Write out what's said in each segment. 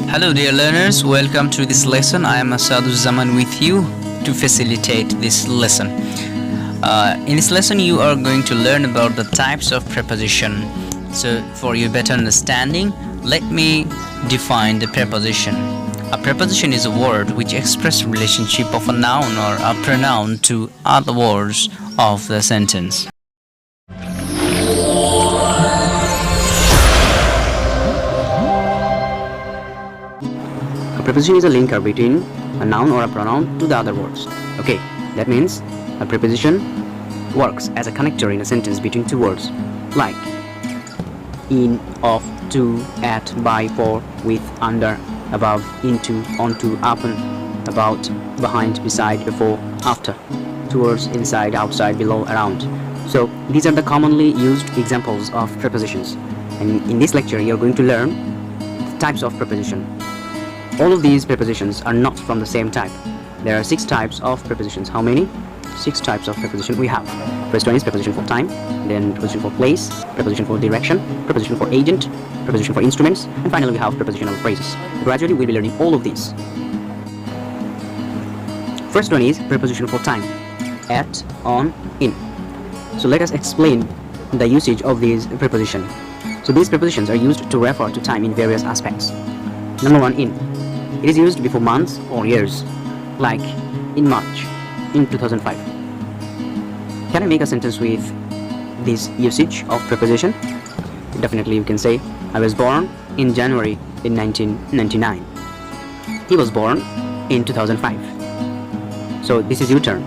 Hello dear learners, welcome to this lesson. I am Asad with you to facilitate this lesson. In this lesson you are going to learn about the types of preposition. So for your better understanding, let me define the preposition. A preposition is a word which expresses the relationship of a noun or a pronoun to other words of the sentence. A preposition is a linker between a noun or a pronoun to the other words. Okay, that means a preposition works as a connector in a sentence between two words, like in, of, to, at, by, for, with, under, above, into, onto, upon, about, behind, beside, before, after, towards, inside, outside, below, around. So these are the commonly used examples of prepositions, and in this lecture you are going to learn the types of preposition. All of these prepositions are not from the same type. There are 6 types of prepositions. How many? 6 types of preposition we have. First one is preposition for time, then preposition for place, preposition for direction, preposition for agent, preposition for instruments, and finally we have prepositional phrases. Gradually we'll be learning all of these. First one is preposition for time. At, on, in. So let us explain the usage of these prepositions. So these prepositions are used to refer to time in various aspects. Number 1, in. It is used before months or years, like in March, in 2005. Can I make a sentence with this usage of preposition? Definitely you can say, I was born in January in 1999. He was born in 2005. So this is your turn.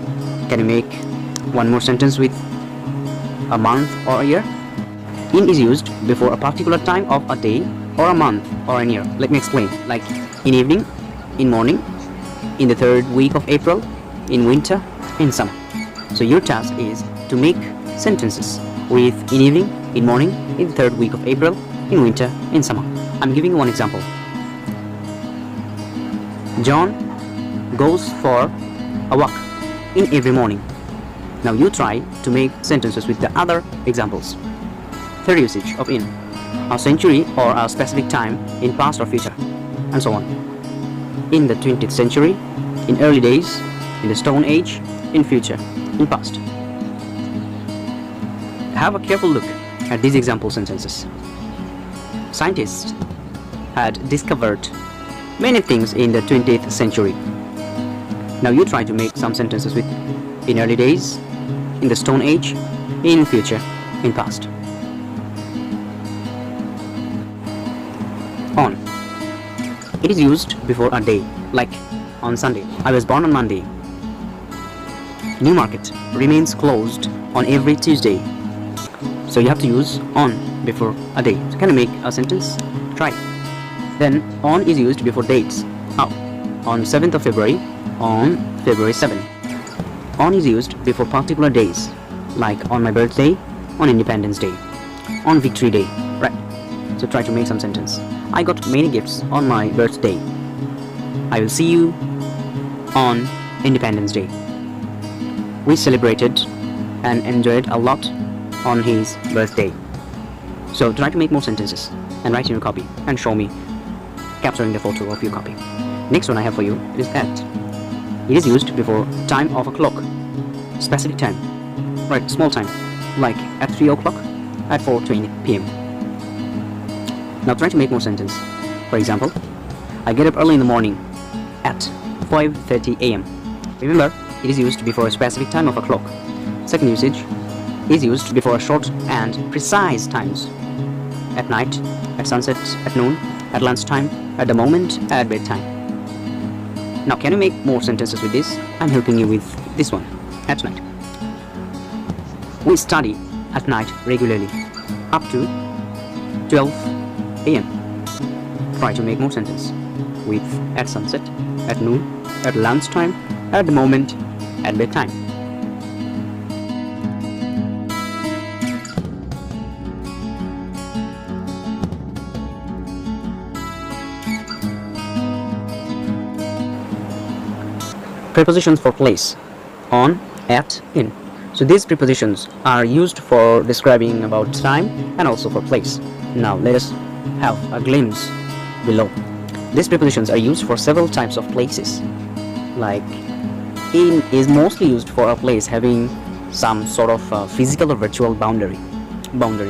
Can you make one more sentence with a month or a year? In is used before a particular time of a day or a month or a year. Let me explain. Like in evening, in morning, in the 3rd week of April, in winter, in summer. So your task is to make sentences with in evening, in morning, in the 3rd week of April, in winter, in summer. I'm giving you one example. John goes for a walk in every morning. Now you try to make sentences with the other examples. Third usage of in. A century or a specific time in past or future, and so on. In the 20th century, in early days, in the Stone Age, in future, in past. Have a careful look at these example sentences. Scientists had discovered many things in the 20th century. Now you try to make some sentences with in early days, in the Stone Age, in future, in past. On. It is used before a day, like on Sunday. I was born on Monday. Newmarket remains closed on every Tuesday. So you have to use on before a day. So can you make a sentence? Try. Then on is used before dates. How? On 7th of February, on February 7th. On is used before particular days, like on my birthday, on Independence Day, on Victory Day. Right. So try to make some sentence. I got many gifts on my birthday. I will see you on Independence Day. We celebrated and enjoyed a lot on his birthday. So try to make more sentences and write in your copy and show me capturing the photo of your copy. Next one I have for you is at. It is used before time of a clock, specific time, right, small time, like at 3 o'clock, at 4:20 p.m. Now try to make more sentence. For example, I get up early in the morning at 5:30 a.m. Remember, it is used before a specific time of a clock. Second usage is used before a short and precise times. At night, at sunset, at noon, at lunchtime, at the moment, at bedtime. Now can you make more sentences with this? I'm helping you with this one. At night. We study at night regularly up to 12 a.m. Try to make more sentence with at sunset, at noon, at lunchtime, at the moment, at bedtime. Prepositions for place. On, at, in. So these prepositions are used for describing about time and also for place. Now let us have a glimpse below. These prepositions are used for several types of places. Like, in is mostly used for a place having some sort of physical or virtual boundary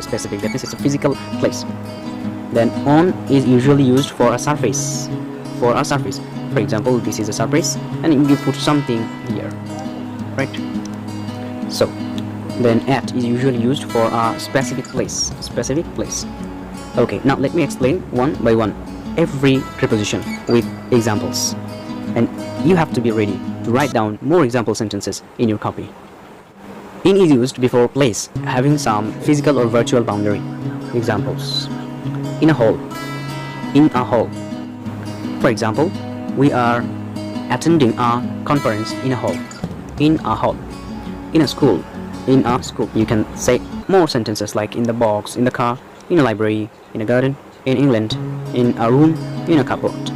specific, that means it's a physical place. Then on is usually used for a surface. For example, this is a surface and you put something here, right? So then at is usually used for a specific place. Okay, now let me explain one by one every preposition with examples, and you have to be ready to write down more example sentences in your copy. In is used before place having some physical or virtual boundary. Examples: in a hall. For example, we are attending a conference in a hall. In a school. You can say more sentences like in the box, in the car, in a library, in a garden, in England, in a room, in a cupboard.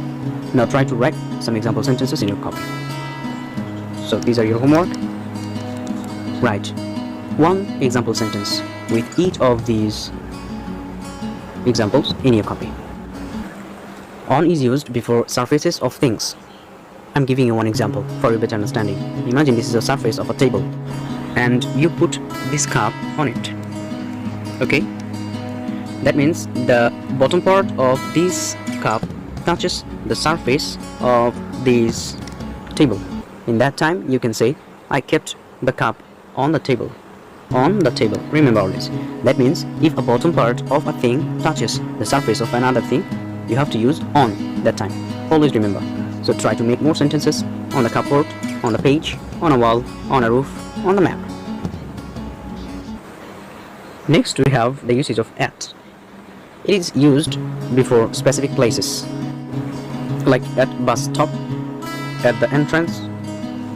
Now try to write some example sentences in your copy. So these are your homework. Write one example sentence with each of these examples in your copy. On is used before surfaces of things. I'm giving you one example for your better understanding. Imagine this is a surface of a table and you put this cup on it. Okay? That means the bottom part of this cup touches the surface of this table. In that time, you can say, I kept the cup on the table. Remember all this. That means if a bottom part of a thing touches the surface of another thing, you have to use on that time. Always remember. So try to make more sentences on the cupboard, on the page, on a wall, on a roof, on the map. Next we have the usage of at. It is used before specific places, like at bus stop, at the entrance,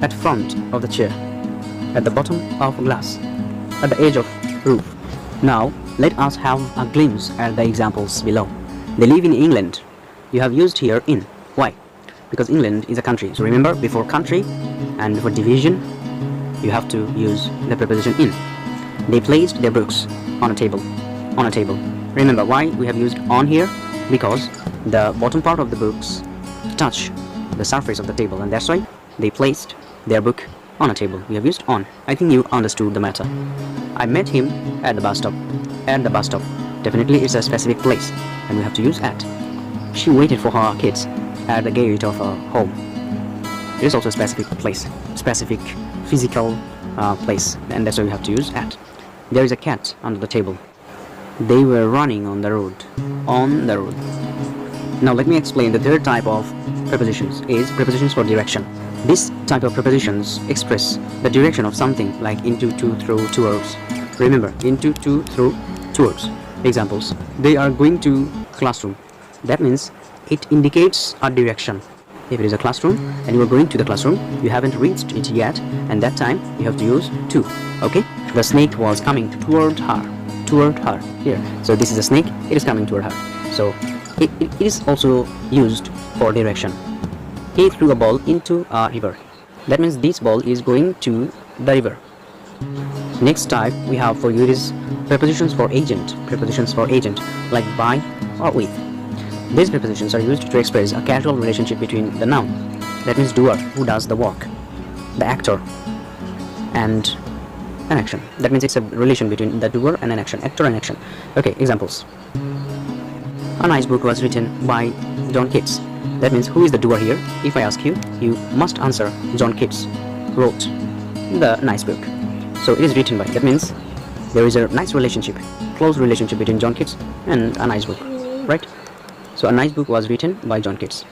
at front of the chair, at the bottom of glass, at the edge of roof. Now let us have a glimpse at the examples below. They live in England. You have used here in. Why? Because England is a country. So remember, before country and before division, you have to use the preposition in. They placed their books on a table. Remember why we have used on here? Because the bottom part of the books touch the surface of the table, and that's why they placed their book on a table. We have used on. I think you understood the matter. I met him at the bus stop. Definitely it's a specific place, and we have to use at. She waited for her kids at the gate of her home. It is also a specific place, specific physical place, and that's why we have to use at. There is a cat under the table. They were running on the road. Now let me explain the third type of prepositions is prepositions for direction. This type of prepositions express the direction of something, like into, to, through, towards. Remember, into, to, through, towards. Examples: they are going to classroom. That means it indicates a direction. If it is a classroom and you are going to the classroom, you haven't reached it yet, and that time you have to use to. Okay? The snake was coming toward her. Here. So this is a snake, it is coming toward her. So it is also used for direction. He threw a ball into a river. That means this ball is going to the river. Next type we have for you is prepositions for agent, like by or with. These prepositions are used to express a casual relationship between the noun, that means doer, who does the work, the actor, and an action. That means it's a relation between the doer and an action, actor and action. Okay, examples. A nice book was written by John Keats. That means who is the doer here? If I ask you, you must answer John Keats wrote the nice book. So it is written by. That means there is a nice relationship, close relationship between John Keats and a nice book, right? So a nice book was written by John Keats.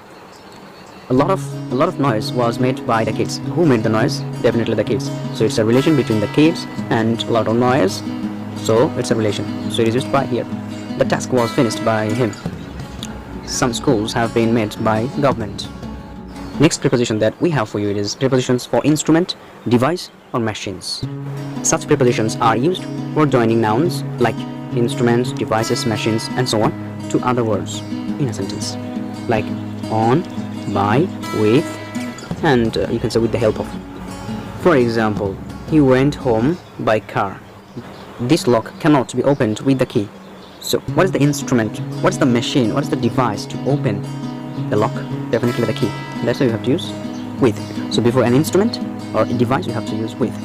A lot of noise was made by the kids. Who made the noise? Definitely the kids. So it's a relation between the kids and a lot of noise. So it's a relation. So it is used by here. The task was finished by him. Some schools have been made by government. Next preposition that we have for you is prepositions for instrument, device, or machines. Such prepositions are used for joining nouns like instruments, devices, machines, and so on to other words in a sentence, like on, by, with, and you can say with the help of. For example, he went home by car. This lock cannot be opened with the key. So what is the instrument, what is the machine, what is the device to open the lock, definitely the key. That's why you have to use with. So before an instrument or a device, you have to use with.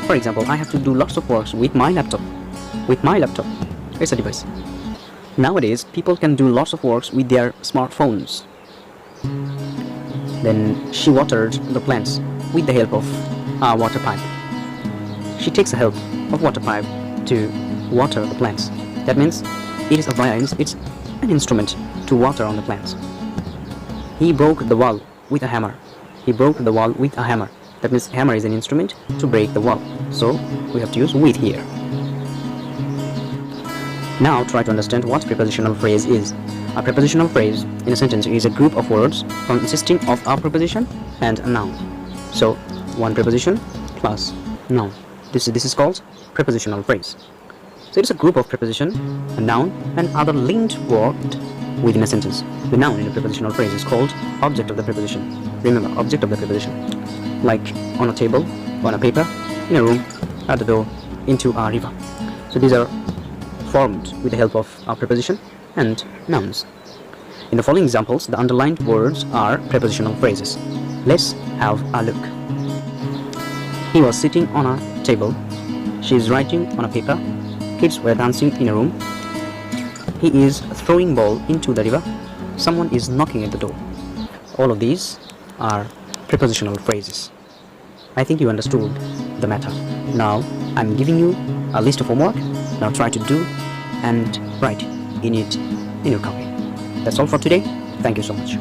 For example, I have to do lots of works with my laptop. With my laptop, it's a device. Nowadays, people can do lots of works with their smartphones. Then she watered the plants with the help of a water pipe. She takes the help of water pipe to water the plants. That means it is it's an instrument to water on the plants. He broke the wall with a hammer. He broke the wall with a hammer. That means hammer is an instrument to break the wall. So we have to use with here. Now try to understand what prepositional phrase is. A prepositional phrase in a sentence is a group of words consisting of a preposition and a noun. So one preposition plus noun. This is called prepositional phrase. So it's a group of preposition, a noun, and other linked word within a sentence. The noun in a prepositional phrase is called object of the preposition. Remember, object of the preposition. Like on a table, on a paper, in a room, at the door, into a river. So these are formed with the help of a preposition and nouns. In the following examples, the underlined words are prepositional phrases. Let's have a look. He was sitting on a table. She is writing on a paper. Kids were dancing in a room. He is throwing ball into the river. Someone is knocking at the door. All of these are prepositional phrases. I think you understood the matter. Now I'm giving you a list of homework. Now try to do and write in it in your copy. That's all for today. Thank you so much.